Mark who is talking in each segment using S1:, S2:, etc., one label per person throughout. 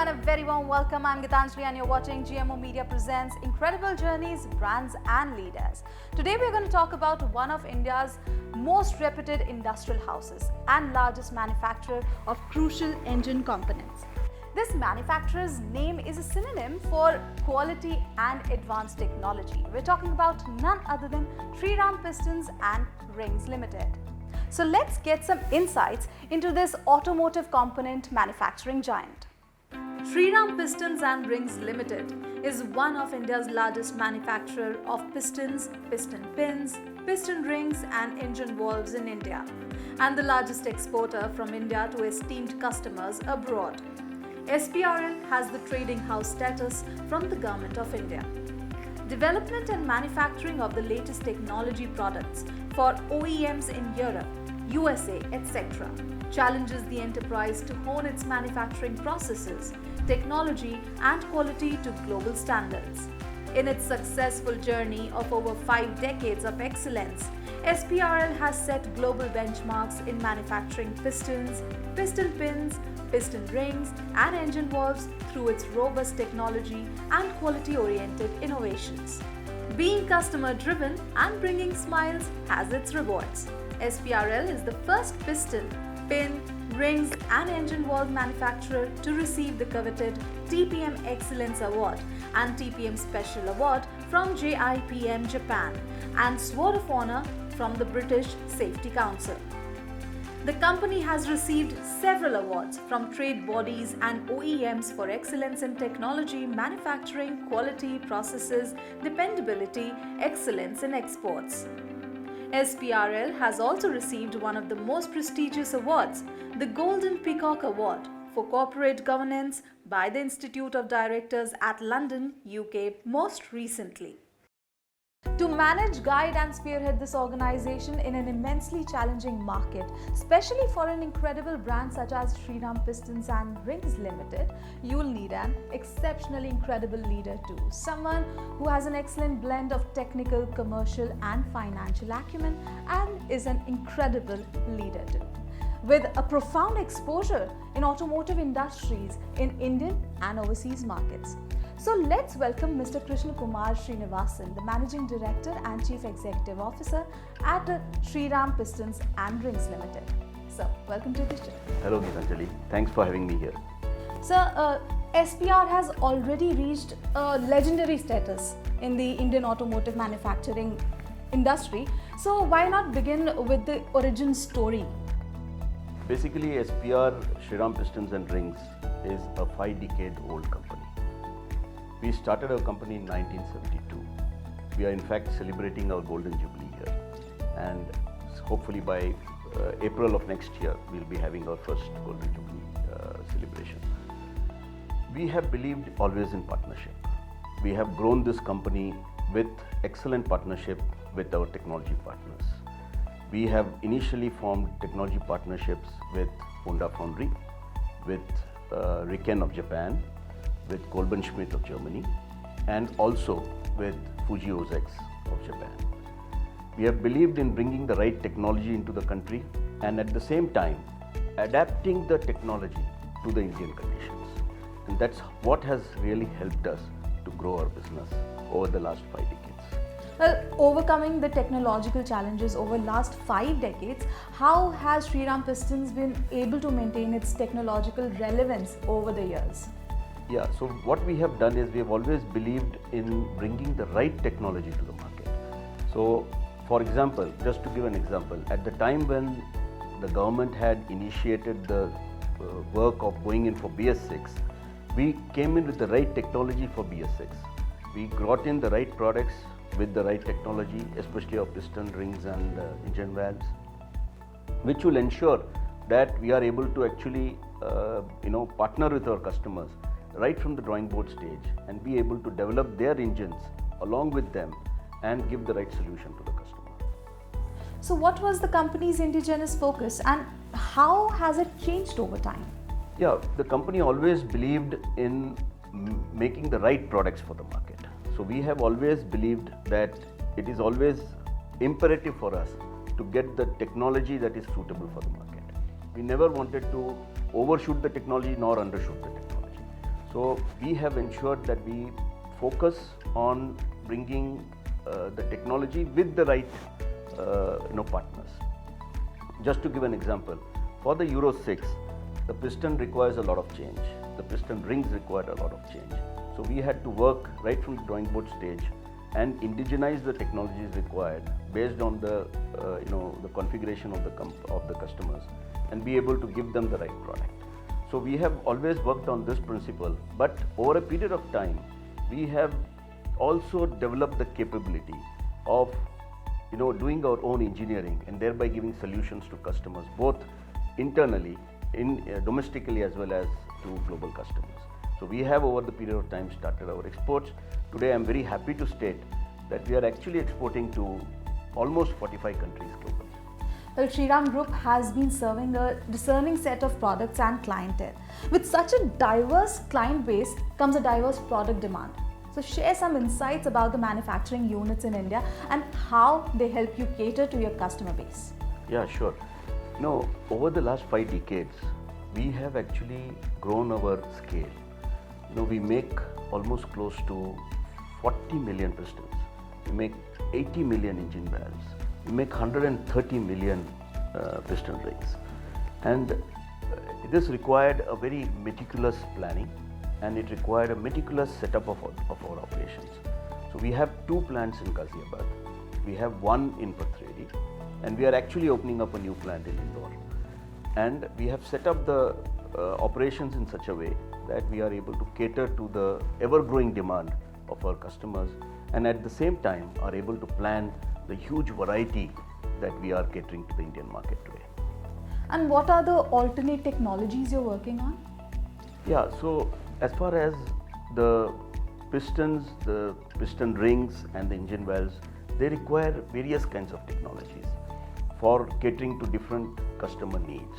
S1: and a very warm welcome. I'm Gitanjali and you're watching GMO Media Presents Incredible Journeys, Brands and Leaders. Today we're going to talk about one of India's most reputed industrial houses and largest manufacturer of crucial engine components. This manufacturer's name is a synonym for quality and advanced technology. We're talking about none other than Shriram Pistons and Rings Limited. So let's get some insights into this automotive component manufacturing giant. Shriram Pistons and Rings Limited is one of India's largest manufacturer of pistons, piston pins, piston rings and engine valves in India, and the largest exporter from India to esteemed customers abroad. SPRL has the trading house status from the Government of India. Development and manufacturing of the latest technology products for OEMs in Europe, USA, etc. challenges the enterprise to hone its manufacturing processes, technology and quality to global standards. In its successful journey of over 5 decades of excellence, SPRL has set global benchmarks in manufacturing pistons, piston pins, piston rings and engine valves through its robust technology and quality-oriented innovations. Being customer-driven and bringing smiles has its rewards. SPRL is the first piston, pin, rings and engine valve manufacturer to receive the coveted TPM Excellence Award and TPM Special Award from JIPM Japan and Sword of Honor from the British Safety Council. The company has received several awards from trade bodies and OEMs for excellence in technology, manufacturing, quality, processes, dependability, excellence in exports. SPRL has also received one of the most prestigious awards, the Golden Peacock Award for Corporate Governance by the Institute of Directors at London, UK most recently. To manage, guide and spearhead this organization in an immensely challenging market, especially for an incredible brand such as Shriram Pistons and Rings Limited, you will need an exceptionally incredible leader too. Someone who has an excellent blend of technical, commercial and financial acumen and is an incredible leader too, with a profound exposure in automotive industries in Indian and overseas markets. So let's welcome Mr. Krishna Kumar Srinivasan, the Managing Director and Chief Executive Officer at Shriram Pistons and Rings Limited. So, welcome to the show.
S2: Hello Gitanjali, thanks for having me here.
S1: Sir, SPR has already reached a legendary status in the Indian automotive manufacturing industry. So why not begin with the origin story?
S2: Basically, SPR, Shriram Pistons and Rings is a 5-decade-old company. We started our company in 1972. We are in fact celebrating our golden jubilee here, and hopefully by April of next year we'll be having our first golden jubilee celebration. We have believed always in partnership. We have grown this company with excellent partnership with our technology partners. We have initially formed technology partnerships with Honda Foundry, with Riken of Japan, with Kolben Schmidt of Germany, and also with Fuji Ozex of Japan. We have believed in bringing the right technology into the country and at the same time adapting the technology to the Indian conditions. And that's what has really helped us to grow our business over the last 5 decades.
S1: Well, overcoming the technological challenges over last 5 decades, how has Shriram Pistons been able to maintain its technological relevance over the years?
S2: Yeah, so what we have done is we have always believed in bringing the right technology to the market. So, for example, just to give an example, at the time when the government had initiated the work of going in for BS6, we came in with the right technology for BS6. We brought in the right products with the right technology, especially of piston rings and engine valves, which will ensure that we are able to actually partner with our customers right from the drawing board stage and be able to develop their engines along with them and give the right solution to the customer.
S1: So what was the company's indigenous focus and how has it changed over time?
S2: Yeah, the company always believed in making the right products for the market. So we have always believed that it is always imperative for us to get the technology that is suitable for the market. We never wanted to overshoot the technology nor undershoot the technology. So we have ensured that we focus on bringing the technology with the right partners. Just to give an example, for the Euro 6, the piston requires a lot of change. The piston rings required a lot of change. So we had to work right from the drawing board stage and indigenize the technologies required based on the the configuration of the customers and be able to give them the right product. So we have always worked on this principle, but over a period of time, we have also developed the capability of doing our own engineering and thereby giving solutions to customers both internally, domestically as well as to global customers. So we have over the period of time started our exports. Today I am very happy to state that we are actually exporting to almost 45 countries globally.
S1: Well, Shriram Group has been serving a discerning set of products and clientele. With such a diverse client base comes a diverse product demand. So share some insights about the manufacturing units in India and how they help you cater to your customer base.
S2: Yeah, sure. Over the last 5 decades, we have actually grown our scale. We make almost close to 40 million pistons. We make 80 million engine valves. We make 130 million piston rings. And this required a very meticulous planning, and it required a meticulous setup of our operations. So we have 2 plants in Ghaziabad. We have 1 in Pathredi, and we are actually opening up a new plant in Indore. And we have set up the operations in such a way that we are able to cater to the ever-growing demand of our customers, and at the same time are able to plan the huge variety that we are catering to the Indian market today.
S1: And what are the alternate technologies you're working on?
S2: Yeah, so as far as the pistons, the piston rings and the engine valves, they require various kinds of technologies for catering to different customer needs.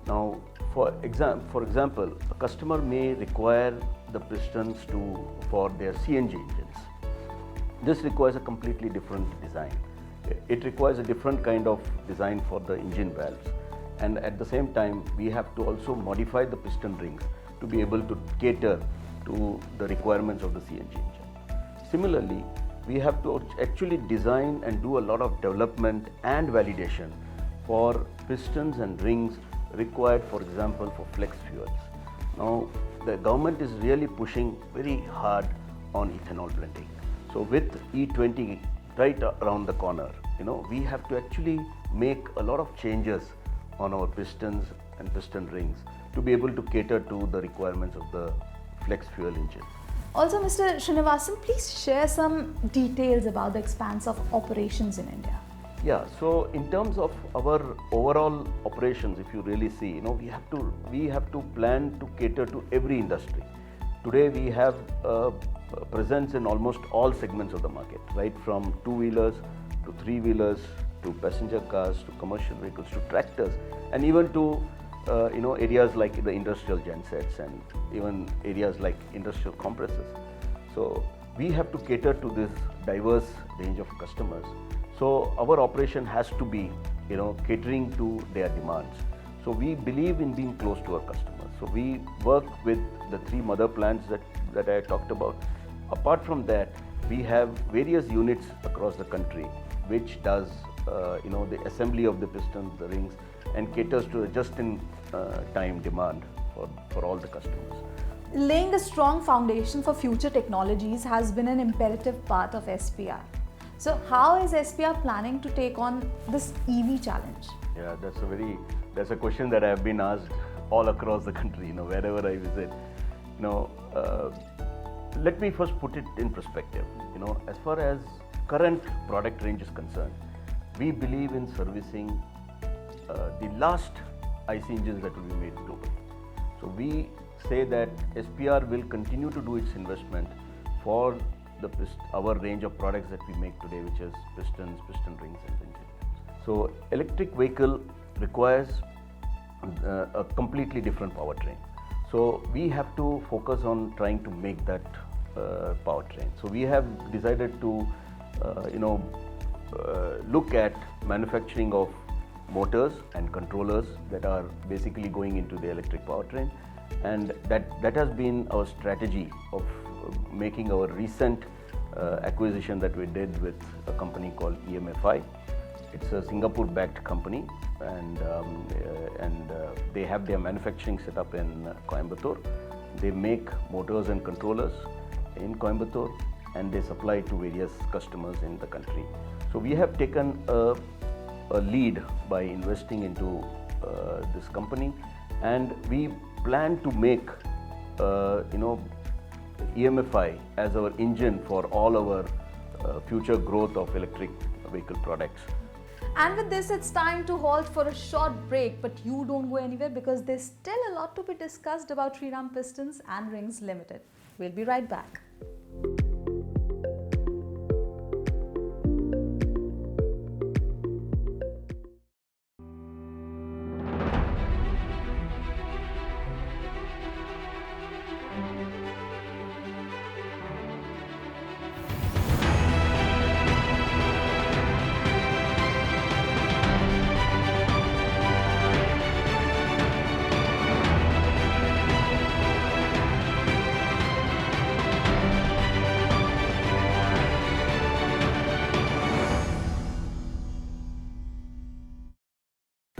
S2: Now, for example, a customer may require the pistons for their CNG engines. This requires a completely different design. It requires a different kind of design for the engine valves, and at the same time we have to also modify the piston rings to be able to cater to the requirements of the CNG engine. Similarly, we have to actually design and do a lot of development and validation for pistons and rings required, for example, for flex fuels. Now, the government is really pushing very hard on ethanol blending. So with E20 right around the corner, we have to actually make a lot of changes on our pistons and piston rings to be able to cater to the requirements of the flex fuel engine.
S1: Also, Mr. Srinivasan, please share some details about the expanse of operations in India.
S2: Yeah, so in terms of our overall operations, if you really see, we have to plan to cater to every industry. Today we have a presence in almost all segments of the market, right from 2-wheelers to 3-wheelers to passenger cars to commercial vehicles to tractors, and even to areas like the industrial gensets and even areas like industrial compressors. So we have to cater to this diverse range of customers. So our operation has to be catering to their demands. So we believe in being close to our customers. So we work with the 3 mother plants that I talked about. Apart from that, we have various units across the country which does the assembly of the pistons, the rings, and caters to the just-in-time demand for all the customers.
S1: Laying a strong foundation for future technologies has been an imperative part of SPR. So how is SPR planning to take on this EV challenge?
S2: Yeah, that's a question that I have been asked all across the country, wherever I visit. Let me first put it in perspective. As far as current product range is concerned, we believe in servicing the last IC engines that will be made globally. So we say that SPR will continue to do its investment for our range of products that we make today, which is pistons, piston rings and engine valves. So electric vehicle requires a completely different powertrain. So we have to focus on trying to make that powertrain. So we have decided to look at manufacturing of motors and controllers that are basically going into the electric powertrain, And that has been our strategy of making our recent acquisition that we did with a company called EMFI. It's a Singapore-backed company, and they have their manufacturing set up in Coimbatore. They make motors and controllers in Coimbatore, and they supply to various customers in the country. So we have taken a lead by investing into this company, and we plan to make EMFI as our engine for all our future growth of electric vehicle products.
S1: And with this, it's time to halt for a short break, but you don't go anywhere because there's still a lot to be discussed about Shriram Pistons and Rings Limited. We'll be right back.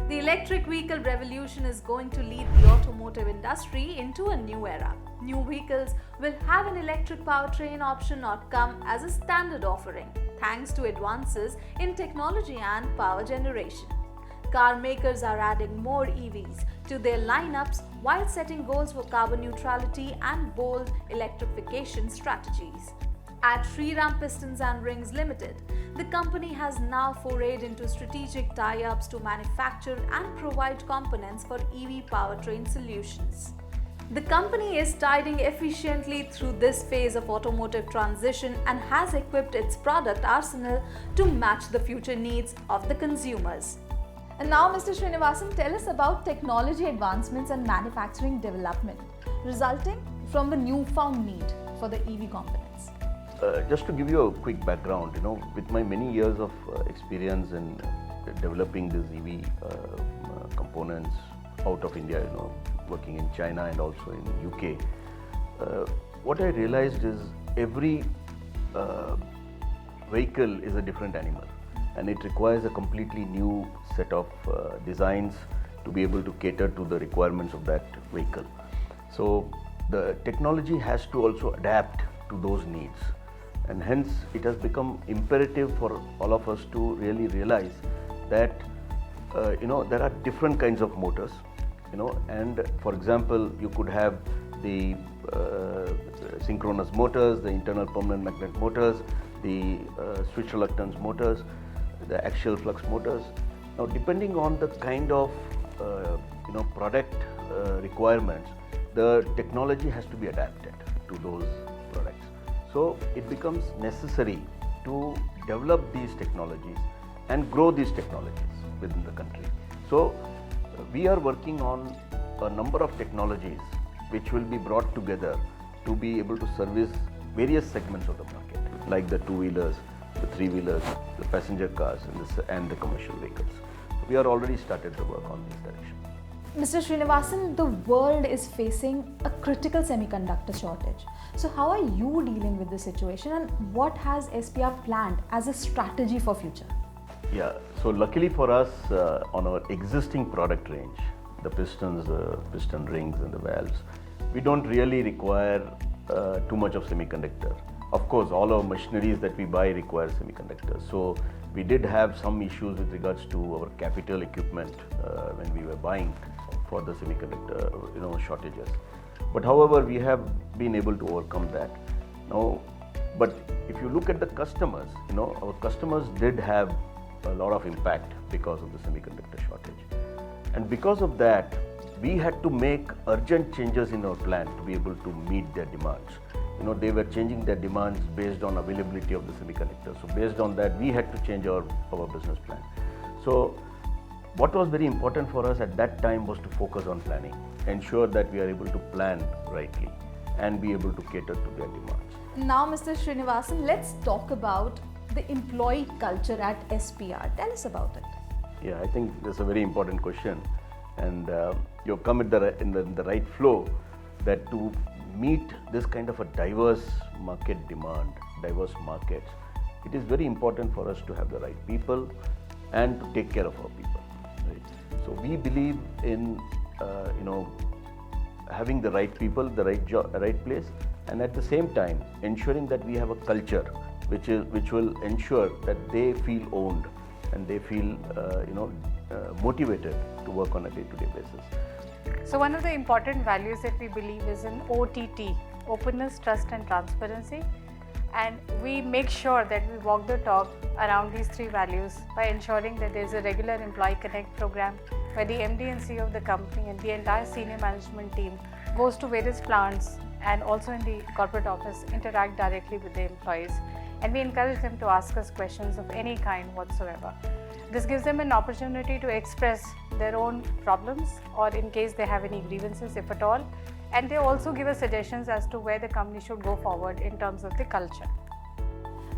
S1: The electric vehicle revolution is going to lead the automotive industry into a new era. New vehicles will have an electric powertrain option or come as a standard offering, thanks to advances in technology and power generation. Car makers are adding more EVs to their lineups while setting goals for carbon neutrality and bold electrification strategies. At Shriram Pistons and Rings Limited, the company has now forayed into strategic tie-ups to manufacture and provide components for EV powertrain solutions. The company is tiding efficiently through this phase of automotive transition and has equipped its product arsenal to match the future needs of the consumers. And now, Mr. Srinivasan, tell us about technology advancements and manufacturing development resulting from the newfound need for the EV components.
S2: Just to give you a quick background, with my many years of experience in developing these EV components out of India, working in China and also in UK, what I realized is every vehicle is a different animal, and it requires a completely new set of designs to be able to cater to the requirements of that vehicle. So the technology has to also adapt to those needs. And hence, it has become imperative for all of us to really realize that, there are different kinds of motors, and for example, you could have the synchronous motors, the internal permanent magnet motors, the switch reluctance motors, the axial flux motors. Now, depending on the kind of, product requirements, the technology has to be adapted to those products. So it becomes necessary to develop these technologies and grow these technologies within the country. So we are working on a number of technologies which will be brought together to be able to service various segments of the market, like the two-wheelers, the three-wheelers, the passenger cars, and the commercial vehicles. We are already started to work on this direction.
S1: Mr. Srinivasan, the world is facing a critical semiconductor shortage. So how are you dealing with this situation, and what has SPR planned as a strategy for future?
S2: Yeah, so luckily for us, on our existing product range, the pistons, piston rings and the valves, we don't really require too much of semiconductor. Of course, all our machineries that we buy require semiconductors. So we did have some issues with regards to our capital equipment when we were buying for the semiconductor shortages. But however, we have been able to overcome that. Now, but if you look at the customers, our customers did have a lot of impact because of the semiconductor shortage. And because of that, we had to make urgent changes in our plan to be able to meet their demands. They were changing their demands based on availability of the semiconductors. So based on that, we had to change our business plan. So what was very important for us at that time was to focus on planning, ensure that we are able to plan rightly and be able to cater to their demands.
S1: Now, Mr. Srinivasan, let's talk about the employee culture at SPR. Tell us about it.
S2: Yeah, I think that's a very important question. and you've come in the right flow, that to meet this kind of a diverse market demand, diverse markets, it is very important for us to have the right people and to take care of our people. Right? So we believe in having the right people, the right job, right place, and at the same time ensuring that we have a culture which will ensure that they feel owned and they feel motivated to work on a day-to-day basis.
S3: So one of the important values that we believe is in OTT, openness, trust and transparency, and we make sure that we walk the talk around these three values by ensuring that there is a regular employee connect program where the MD and CEO of the company and the entire senior management team goes to various plants and also in the corporate office interact directly with the employees, and we encourage them to ask us questions of any kind whatsoever. This gives them an opportunity to express their own problems or in case they have any grievances, if at all, and they also give us suggestions as to where the company should go forward in terms of the culture.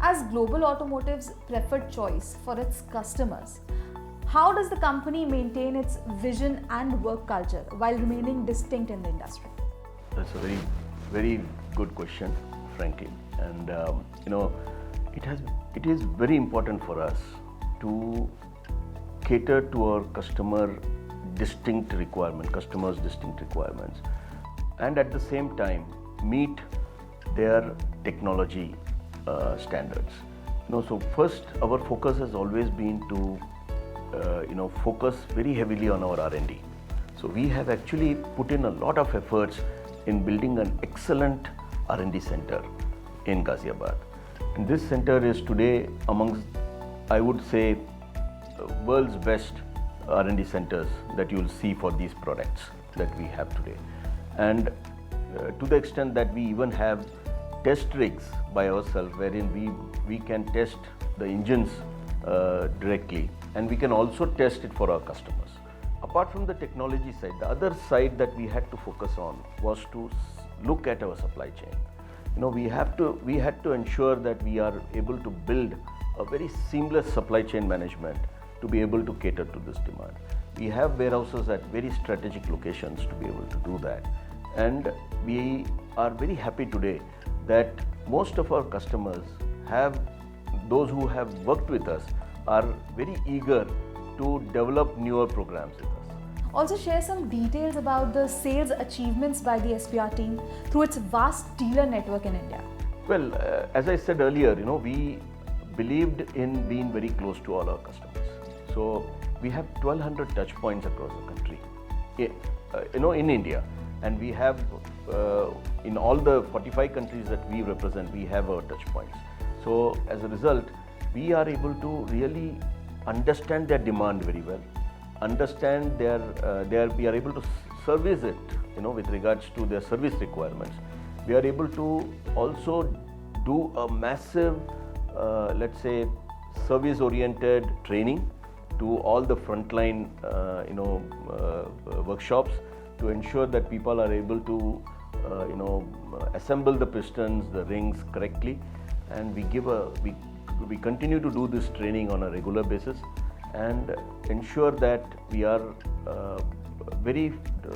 S1: As Global Automotive's preferred choice for its customers, how does the company maintain its vision and work culture while remaining distinct in the industry?
S2: That's a very, very good question, frankly. And it is very important for us to cater to our customers' distinct requirements, and at the same time meet their technology standards. So first, our focus has always been to focus very heavily on our R&D. So we have actually put in a lot of efforts in building an excellent R&D center in Ghaziabad. And this center is today amongst, I would say, world's best R&D centers that you will see for these products that we have today. And to the extent that we even have test rigs by ourselves, wherein we can test the engines directly, and we can also test it for our customers. Apart from the technology side, the other side that we had to focus on was to look at our supply chain. We had to ensure that we are able to build a very seamless supply chain management to be able to cater to this demand. We have warehouses at very strategic locations to be able to do that, and we are very happy today that most of our customers those who have worked with us are very eager to develop newer programs with us.
S1: Also share some details about the sales achievements by the SPR team through its vast dealer network in India.
S2: Well, as I said earlier, we believed in being very close to all our customers. So we have 1,200 touch points across the country, in India, and we have in all the 45 countries that we represent, we have our touch points. So as a result, we are able to really understand their demand very well, understand we are able to service it, with regards to their service requirements. We are able to also do a massive, let's say, service-oriented training to all the frontline, workshops to ensure that people are able to, assemble the pistons, the rings correctly, and we continue to do this training on a regular basis and ensure that we are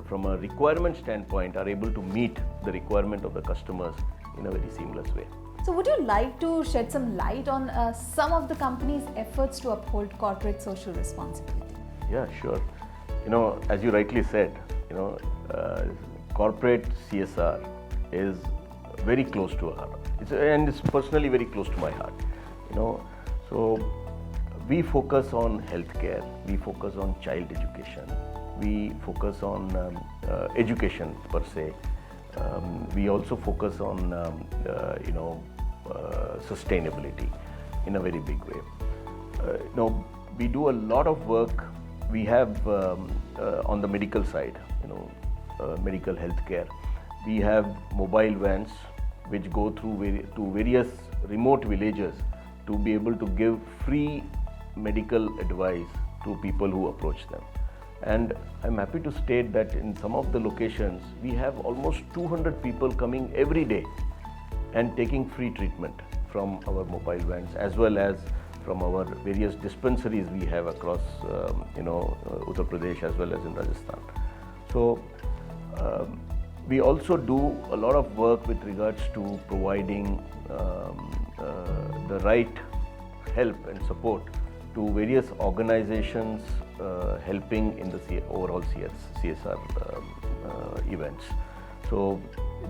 S2: from a requirement standpoint, are able to meet the requirement of the customers in a very seamless way.
S1: So would you like to shed some light on some of the company's efforts to uphold corporate social responsibility?
S2: Yeah, sure. As you rightly said, corporate CSR is very close to our heart. It's personally very close to my heart. So we focus on healthcare, we focus on child education, we focus on education per se. We also focus on sustainability in a very big way. We do a lot of work. We have on the medical side, medical healthcare. We have mobile vans which go through to various remote villages to be able to give free medical advice to people who approach them. And I'm happy to state that in some of the locations, we have almost 200 people coming every day and taking free treatment from our mobile vans, as well as from our various dispensaries we have across, Uttar Pradesh as well as in Rajasthan. So we also do a lot of work with regards to providing the right help and support to various organizations helping in the overall CSR events. So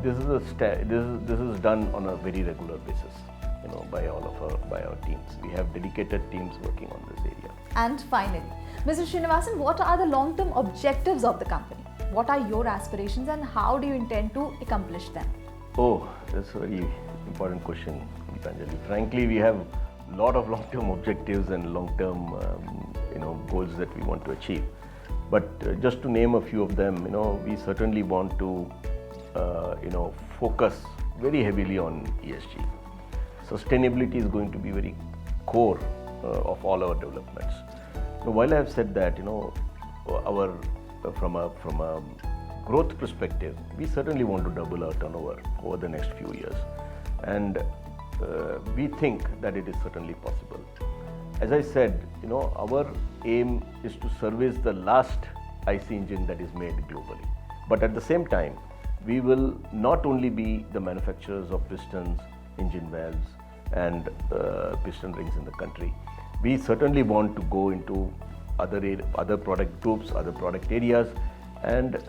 S2: this is done on a very regular basis, by our teams. We have dedicated teams working on this area.
S1: And finally, Mr. Srinivasan, what are the long-term objectives of the company? What are your aspirations and how do you intend to accomplish them?
S2: Oh, that's a very important question, Gitanjali. Frankly, we have a lot of long-term objectives and long-term goals that we want to achieve. But just to name a few of them, we certainly want to focus very heavily on ESG. Sustainability is going to be very core of all our developments. Now, while I have said that, from a growth perspective, we certainly want to double our turnover over the next few years, and we think that it is certainly possible. As I said, our aim is to service the last IC engine that is made globally. But at the same time, we will not only be the manufacturers of pistons, engine valves and piston rings in the country. We certainly want to go into other product groups, other product areas, and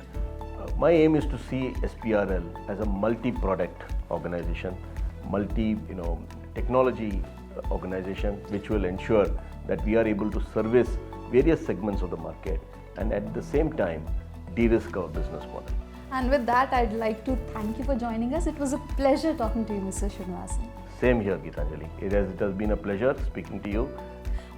S2: my aim is to see SPRL as a multi-product organization, technology organization, which will ensure that we are able to service various segments of the market and at the same time de-risk our business model.
S1: And with that, I'd like to thank you for joining us. It was a pleasure talking to you, Mr. Srinivasan.
S2: Same here, Gitanjali. It has been a pleasure speaking to you.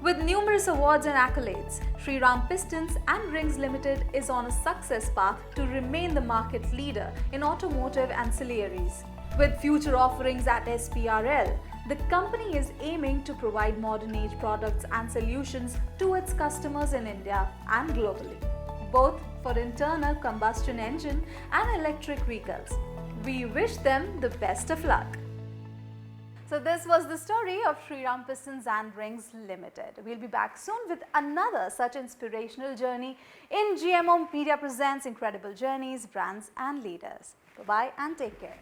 S1: With numerous awards and accolades, Shriram Pistons and Rings Limited is on a success path to remain the market leader in automotive ancillaries. With future offerings at SPRL, the company is aiming to provide modern age products and solutions to its customers in India and globally, both for internal combustion engine and electric vehicles. We wish them the best of luck. So this was the story of Shriram Pistons and Rings Limited. We'll be back soon with another such inspirational journey in GMO Media Presents Incredible Journeys, Brands and Leaders. Bye-bye and take care.